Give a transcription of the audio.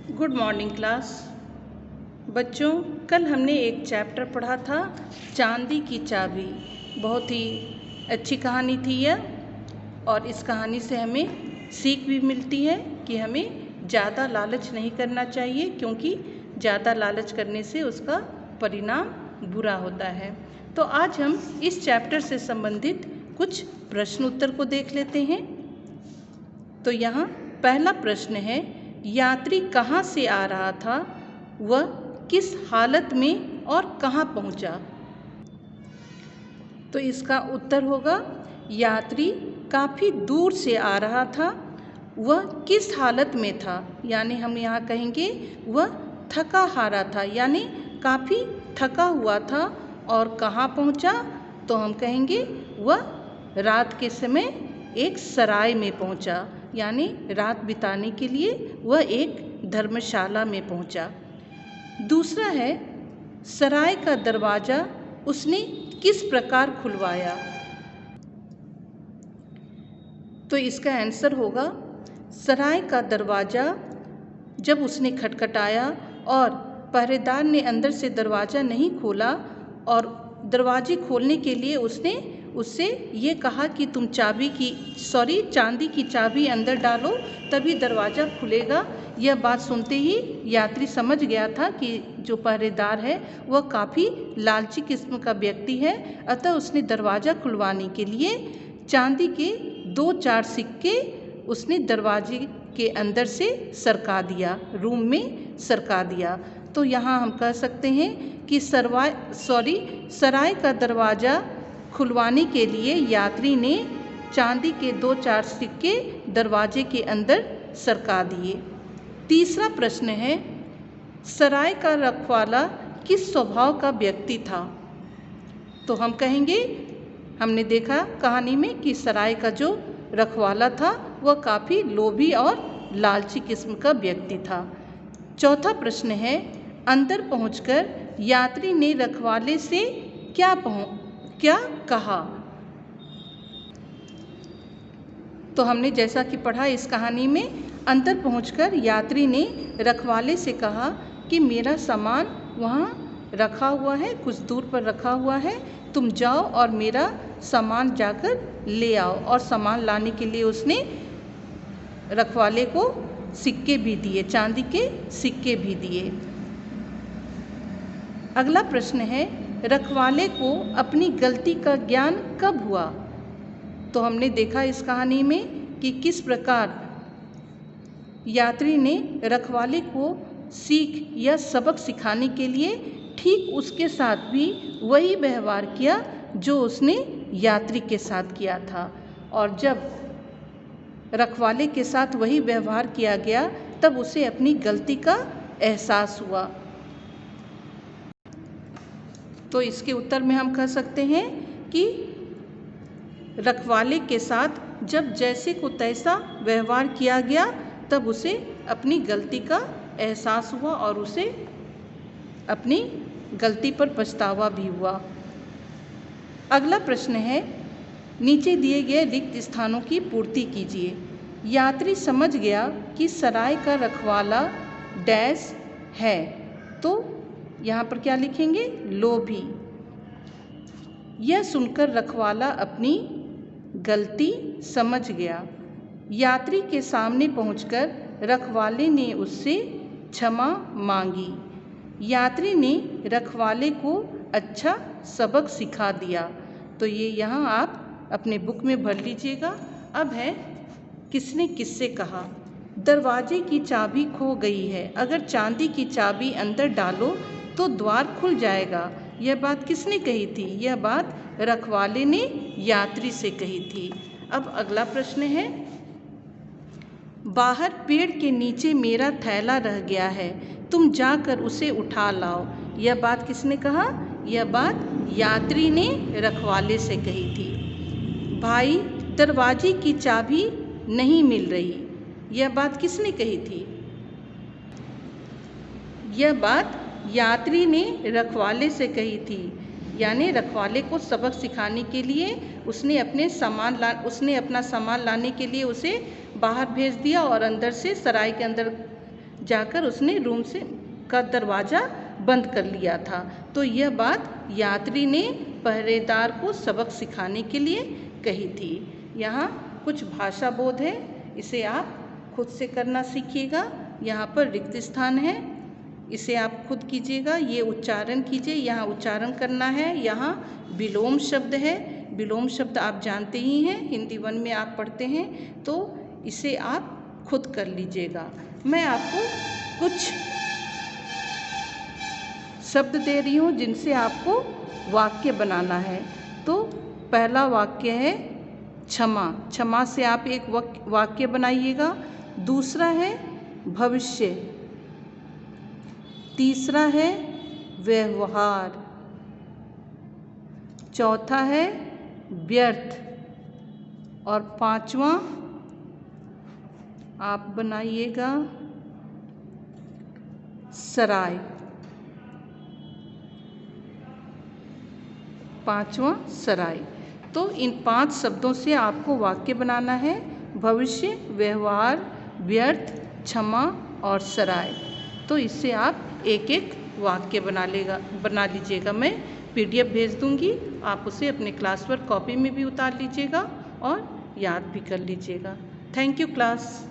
Good morning class. बच्चों, कल हमने एक चैप्टर पढ़ा था चांदी की चाबी। बहुत ही अच्छी कहानी थी यह, और इस कहानी से हमें सीख भी मिलती है कि हमें ज़्यादा लालच नहीं करना चाहिए, क्योंकि ज़्यादा लालच करने से उसका परिणाम बुरा होता है। तो आज हम इस चैप्टर से संबंधित कुछ प्रश्न उत्तर को देख लेते हैं। तो यहाँ पहला प्रश्न है, यात्री कहाँ से आ रहा था, वह किस हालत में और कहाँ पहुँचा। तो इसका उत्तर होगा, यात्री काफ़ी दूर से आ रहा था, वह किस हालत में था, यानी हम यहाँ कहेंगे वह थका हारा था, यानी काफ़ी थका हुआ था। और कहाँ पहुँचा, तो हम कहेंगे वह रात के समय एक सराय में पहुँचा, यानी रात बिताने के लिए वह एक धर्मशाला में पहुँचा। दूसरा है, सराय का दरवाज़ा उसने किस प्रकार खुलवाया। तो इसका आंसर होगा, सराय का दरवाज़ा जब उसने खटखटाया और पहरेदार ने अंदर से दरवाज़ा नहीं खोला, और दरवाजे खोलने के लिए उसने उससे ये कहा कि तुम चांदी की चाबी अंदर डालो, तभी दरवाज़ा खुलेगा। यह बात सुनते ही यात्री समझ गया था कि जो पहरेदार है वह काफ़ी लालची किस्म का व्यक्ति है, अतः उसने दरवाज़ा खुलवाने के लिए चांदी के 2-4 सिक्के उसने दरवाजे के अंदर से सरका दिया, रूम में सरका दिया। तो यहाँ हम कह सकते हैं कि सराय का दरवाज़ा खुलवाने के लिए यात्री ने चांदी के 2-4 सिक्के दरवाजे के अंदर सरका दिए। तीसरा प्रश्न है, सराय का रखवाला किस स्वभाव का व्यक्ति था। तो हम कहेंगे, हमने देखा कहानी में कि सराय का जो रखवाला था वह काफ़ी लोभी और लालची किस्म का व्यक्ति था। चौथा प्रश्न है, अंदर पहुंचकर यात्री ने रखवाले से क्या कहा। तो हमने जैसा कि पढ़ा इस कहानी में, अंदर पहुंचकर यात्री ने रखवाले से कहा कि मेरा सामान वहाँ रखा हुआ है, कुछ दूर पर रखा हुआ है, तुम जाओ और मेरा सामान जाकर ले आओ। और सामान लाने के लिए उसने रखवाले को सिक्के भी दिए, चांदी के सिक्के भी दिए। अगला प्रश्न है, रखवाले को अपनी गलती का ज्ञान कब हुआ। तो हमने देखा इस कहानी में कि किस प्रकार यात्री ने रखवाले को सीख या सबक सिखाने के लिए ठीक उसके साथ भी वही व्यवहार किया जो उसने यात्री के साथ किया था। और जब रखवाले के साथ वही व्यवहार किया गया, तब उसे अपनी गलती का एहसास हुआ। तो इसके उत्तर में हम कह सकते हैं कि रखवाले के साथ जब जैसे को तैसा व्यवहार किया गया, तब उसे अपनी गलती का एहसास हुआ और उसे अपनी गलती पर पछतावा भी हुआ। अगला प्रश्न है, नीचे दिए गए रिक्त स्थानों की पूर्ति कीजिए। यात्री समझ गया कि सराय का रखवाला डैश है, तो यहाँ पर क्या लिखेंगे, लोभी। यह सुनकर रखवाला अपनी गलती समझ गया। यात्री के सामने पहुंचकर रखवाले ने उससे क्षमा मांगी। यात्री ने रखवाले को अच्छा सबक सिखा दिया। तो ये यहाँ आप अपने बुक में भर लीजिएगा। अब है, किसने किससे कहा। दरवाजे की चाबी खो गई है, अगर चांदी की चाबी अंदर डालो तो द्वार खुल जाएगा। यह बात किसने कही थी। यह बात रखवाले ने यात्री से कही थी। अब अगला प्रश्न है, बाहर पेड़ के नीचे मेरा थैला रह गया है, तुम जाकर उसे उठा लाओ। यह बात किसने कहा। यह बात यात्री ने रखवाले से कही थी। भाई, दरवाजे की चाबी नहीं मिल रही। यह बात किसने कही थी। यह बात यात्री ने रखवाले से कही थी, यानी रखवाले को सबक सिखाने के लिए उसने अपना सामान लाने के लिए उसे बाहर भेज दिया और अंदर से सराय के अंदर जाकर उसने रूम से का दरवाज़ा बंद कर लिया था। तो यह बात यात्री ने पहरेदार को सबक सिखाने के लिए कही थी। यहाँ कुछ भाषा बोध है, इसे आप खुद से करना सीखिएगा। यहाँ पर रिक्त स्थान है, इसे आप खुद कीजिएगा। ये उच्चारण कीजिए, यहाँ उच्चारण करना है। यहाँ विलोम शब्द है, विलोम शब्द आप जानते ही हैं, हिंदी 1 में आप पढ़ते हैं, तो इसे आप खुद कर लीजिएगा। मैं आपको कुछ शब्द दे रही हूँ जिनसे आपको वाक्य बनाना है। तो पहला वाक्य है क्षमा। क्षमा से आप एक वाक्य बनाइएगा। दूसरा है भविष्य। तीसरा है व्यवहार। चौथा है व्यर्थ। और पांचवा आप बनाइएगा सराय। पांचवा सराय। तो इन 5 शब्दों से आपको वाक्य बनाना है। भविष्य, व्यवहार, व्यर्थ, क्षमा और सराय। तो इससे आप एक एक वाक्य बना लीजिएगा। मैं PDF भेज दूंगी, आप उसे अपने क्लास वर्क कॉपी में भी उतार लीजिएगा और याद भी कर लीजिएगा। Thank you class.